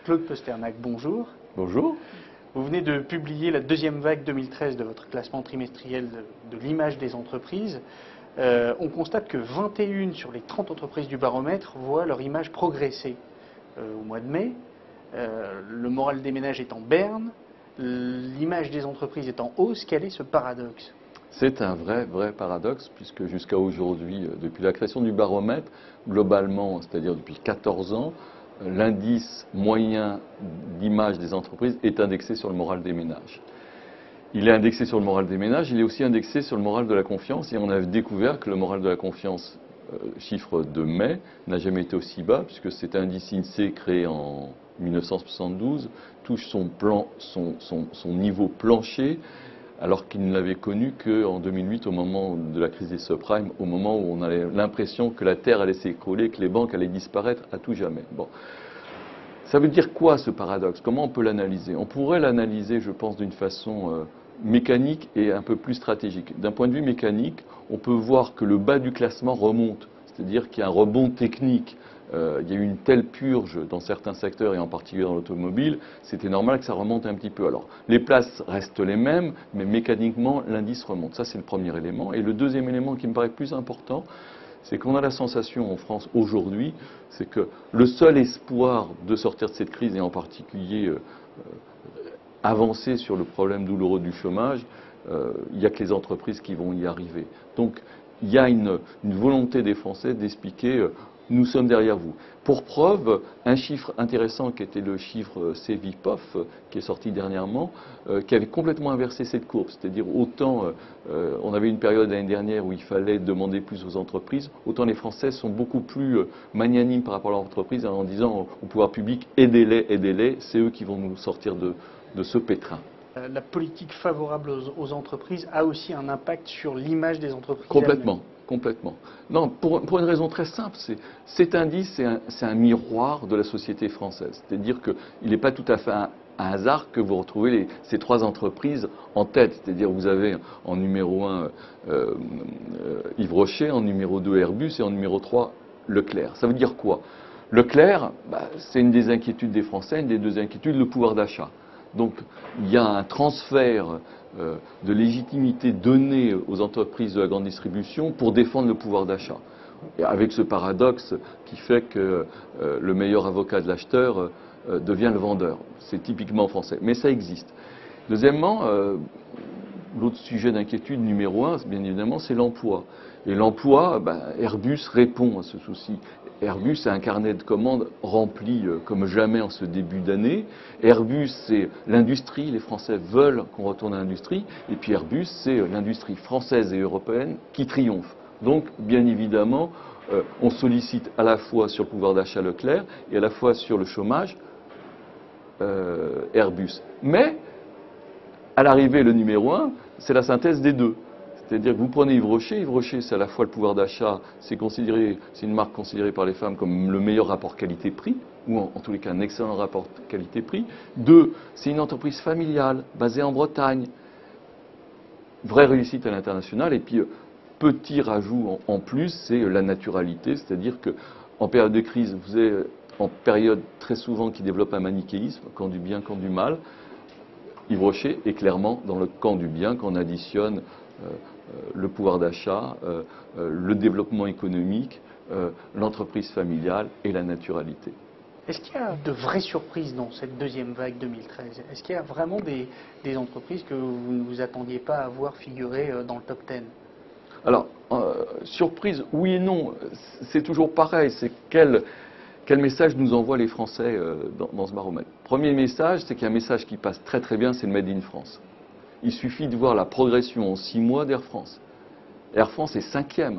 Claude Posternac, bonjour. Bonjour. Vous venez de publier la deuxième vague 2013 de votre classement trimestriel de l'image des entreprises. On constate que 21 sur les 30 entreprises du baromètre voient leur image progresser au mois de mai. Le moral des ménages est en berne, l'image des entreprises est en hausse. Quel est ce paradoxe ? C'est un vrai paradoxe, puisque jusqu'à aujourd'hui, depuis la création du baromètre, globalement, c'est-à-dire depuis 14 ans, l'indice moyen d'image des entreprises est indexé sur le moral des ménages. Il est indexé sur le moral des ménages, il est aussi indexé sur le moral de la confiance, et on a découvert que le moral de la confiance, chiffre de mai, n'a jamais été aussi bas, puisque cet indice INSEE créé en 1972 touche son niveau plancher, alors qu'il ne l'avait connu qu'en 2008, au moment de la crise des subprimes, au moment où on avait l'impression que la Terre allait s'écrouler, que les banques allaient disparaître à tout jamais. Bon. Ça veut dire quoi ce paradoxe? Comment on peut l'analyser? On pourrait l'analyser, je pense, d'une façon mécanique et un peu plus stratégique. D'un point de vue mécanique, on peut voir que le bas du classement remonte, c'est-à-dire qu'il y a un rebond technique. Il y a eu une telle purge dans certains secteurs et en particulier dans l'automobile, c'était normal que ça remonte un petit peu. Alors, les places restent les mêmes, mais mécaniquement, l'indice remonte. Ça, c'est le premier élément. Et le deuxième élément qui me paraît plus important, c'est qu'on a la sensation en France aujourd'hui, c'est que le seul espoir de sortir de cette crise, et en particulier avancer sur le problème douloureux du chômage, il n'y a que les entreprises qui vont y arriver. Donc, il y a une volonté des Français d'expliquer nous sommes derrière vous. Pour preuve, un chiffre intéressant qui était le chiffre Cevipof, qui est sorti dernièrement, qui avait complètement inversé cette courbe. C'est-à-dire autant on avait une période l'année dernière où il fallait demander plus aux entreprises, autant les Français sont beaucoup plus magnanimes par rapport à leurs entreprises en disant au pouvoir public aidez-les, c'est eux qui vont nous sortir de ce pétrin. La politique favorable aux entreprises a aussi un impact sur l'image des entreprises. Complètement. Non, pour une raison très simple, cet indice, c'est un miroir de la société française. C'est-à-dire qu'il n'est pas tout à fait un hasard que vous retrouvez ces trois entreprises en tête. C'est-à-dire vous avez en numéro 1 Yves Rocher, en numéro 2 Airbus et en numéro 3 Leclerc. Ça veut dire quoi? Leclerc, c'est une des inquiétudes des Français, une des deux inquiétudes, le pouvoir d'achat. Donc il y a un transfert de légitimité donnée aux entreprises de la grande distribution pour défendre le pouvoir d'achat. Avec ce paradoxe qui fait que le meilleur avocat de l'acheteur devient le vendeur. C'est typiquement français, mais ça existe. Deuxièmement, l'autre sujet d'inquiétude numéro 1, bien évidemment, c'est l'emploi. Et l'emploi, Airbus répond à ce souci. Airbus a un carnet de commandes rempli comme jamais en ce début d'année. Airbus, c'est l'industrie. Les Français veulent qu'on retourne à l'industrie. Et puis Airbus, c'est l'industrie française et européenne qui triomphe. Donc, bien évidemment, on sollicite à la fois sur le pouvoir d'achat Leclerc et à la fois sur le chômage Airbus. Mais, à l'arrivée, le numéro 1, c'est la synthèse des deux. C'est-à-dire que vous prenez Yves Rocher, c'est à la fois le pouvoir d'achat, c'est une marque considérée par les femmes comme le meilleur rapport qualité-prix, ou en tous les cas un excellent rapport qualité-prix. 2, c'est une entreprise familiale, basée en Bretagne, vraie réussite à l'international. Et puis, petit rajout en plus, c'est la naturalité, c'est-à-dire qu'en période de crise, vous êtes en période très souvent qui développe un manichéisme, camp du bien, camp du mal. Yves Rocher est clairement dans le camp du bien quand on additionne le pouvoir d'achat, le développement économique, l'entreprise familiale et la naturalité. Est-ce qu'il y a de vraies surprises dans cette deuxième vague 2013? Est-ce qu'il y a vraiment des entreprises que vous ne vous attendiez pas à voir figurer dans le top 10? Alors, surprise, oui et non. C'est toujours pareil. C'est quel message nous envoient les Français dans ce baromètre? Premier message, c'est qu'il y a un message qui passe très très bien, c'est le Made in France. Il suffit de voir la progression en 6 mois d'Air France. Air France est 5e.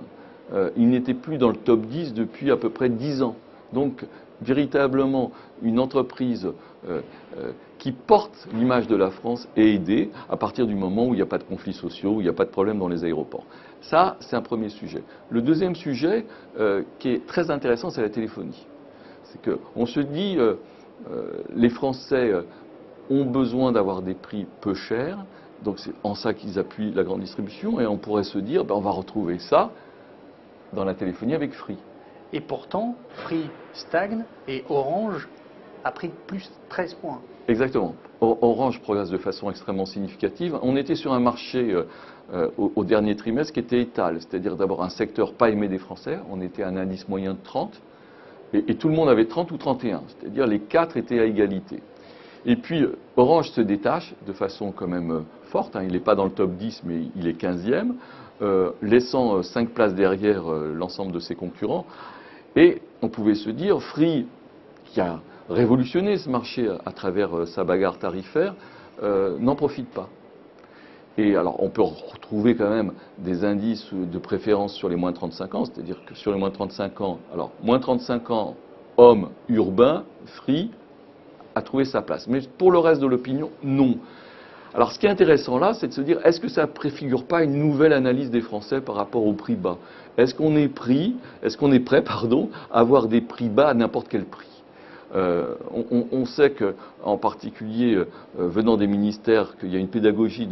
Il n'était plus dans le top 10 depuis à peu près 10 ans. Donc, véritablement, une entreprise qui porte l'image de la France est aidée à partir du moment où il n'y a pas de conflits sociaux, où il n'y a pas de problème dans les aéroports. Ça, c'est un premier sujet. Le deuxième sujet, qui est très intéressant, c'est la téléphonie. C'est qu'on se dit, les Français ont besoin d'avoir des prix peu chers, donc c'est en ça qu'ils appuient la grande distribution, et on pourrait se dire, on va retrouver ça dans la téléphonie avec Free. Et pourtant, Free stagne et Orange a pris plus 13 points. Exactement. Orange progresse de façon extrêmement significative. On était sur un marché au dernier trimestre qui était étal, c'est-à-dire d'abord un secteur pas aimé des Français. On était à un indice moyen de 30 et tout le monde avait 30 ou 31, c'est-à-dire les 4 étaient à égalité. Et puis Orange se détache de façon quand même forte, hein. Il n'est pas dans le top 10 mais il est 15e, laissant 5 places derrière l'ensemble de ses concurrents. Et on pouvait se dire, Free, qui a révolutionné ce marché à travers sa bagarre tarifaire, n'en profite pas. Et alors, on peut retrouver quand même des indices de préférence sur les moins de 35 ans, c'est-à-dire que sur les moins de 35 ans, alors, moins de 35 ans, homme urbain, Free, a trouvé sa place. Mais pour le reste de l'opinion, non. Alors, ce qui est intéressant là, c'est de se dire, est-ce que ça ne préfigure pas une nouvelle analyse des Français par rapport aux prix bas? Est-ce qu'on est prêt, à avoir des prix bas à n'importe quel prix? On sait qu'en particulier, venant des ministères, qu'il y a une pédagogie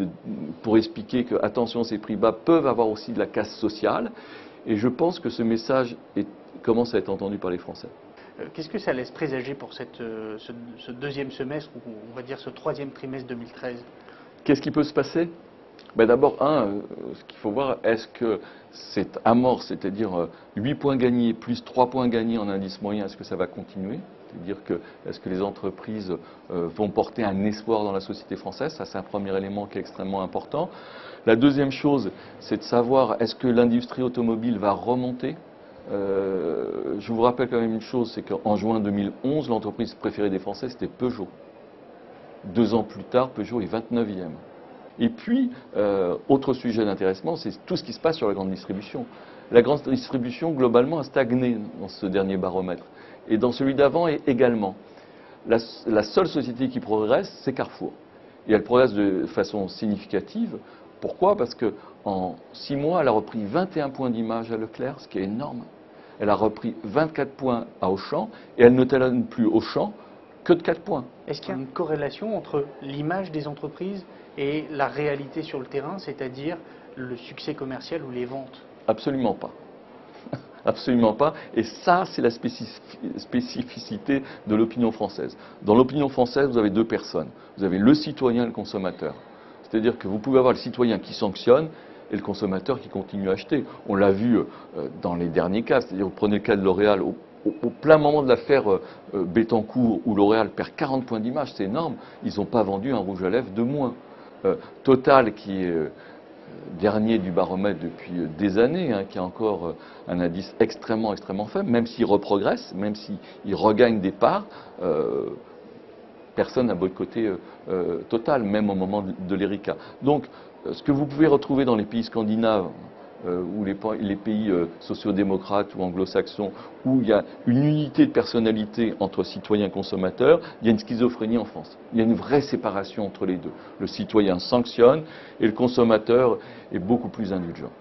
pour expliquer que, attention, ces prix bas peuvent avoir aussi de la casse sociale. Et je pense que ce message commence à être entendu par les Français. Qu'est-ce que ça laisse présager pour ce deuxième semestre, ou on va dire ce troisième trimestre 2013? Qu'est-ce qui peut se passer? D'abord, ce qu'il faut voir, est-ce que cette amorce, c'est-à-dire 8 points gagnés plus 3 points gagnés en indice moyen, est-ce que ça va continuer? C'est-à-dire que est-ce que les entreprises vont porter un espoir dans la société française? Ça, c'est un premier élément qui est extrêmement important. La deuxième chose, c'est de savoir, est-ce que l'industrie automobile va remonter? Je vous rappelle quand même une chose, c'est qu'en juin 2011, l'entreprise préférée des Français, c'était Peugeot. 2 ans plus tard, Peugeot est 29e. Et puis, autre sujet d'intéressement, c'est tout ce qui se passe sur la grande distribution. La grande distribution, globalement, a stagné dans ce dernier baromètre. Et dans celui d'avant également. La seule société qui progresse, c'est Carrefour. Et elle progresse de façon significative. Pourquoi? Parce qu'en 6 mois, elle a repris 21 points d'image à Leclerc, ce qui est énorme. Elle a repris 24 points à Auchan, et elle ne talonne plus Auchan que de 4 points. Est-ce qu'il y a une corrélation entre l'image des entreprises et la réalité sur le terrain, c'est-à-dire le succès commercial ou les ventes? Absolument pas. Absolument pas. Et ça, c'est la spécificité de l'opinion française. Dans l'opinion française, vous avez 2 personnes. Vous avez le citoyen et le consommateur. C'est-à-dire que vous pouvez avoir le citoyen qui sanctionne et le consommateur qui continue à acheter. On l'a vu dans les derniers cas. C'est-à-dire, vous prenez le cas de L'Oréal, au plein moment de l'affaire Bettencourt, où L'Oréal perd 40 points d'image, c'est énorme. Ils n'ont pas vendu un rouge à lèvres de moins. Total, qui est dernier du baromètre depuis des années, hein, qui a encore un indice extrêmement faible, même s'il reprogresse, même s'il regagne des parts, personne n'a boycotté Total, même au moment de l'Erika. Donc, ce que vous pouvez retrouver dans les pays scandinaves, ou les pays sociodémocrates ou anglo-saxons, où il y a une unité de personnalité entre citoyen et consommateur, il y a une schizophrénie en France. Il y a une vraie séparation entre les deux. Le citoyen sanctionne et le consommateur est beaucoup plus indulgent.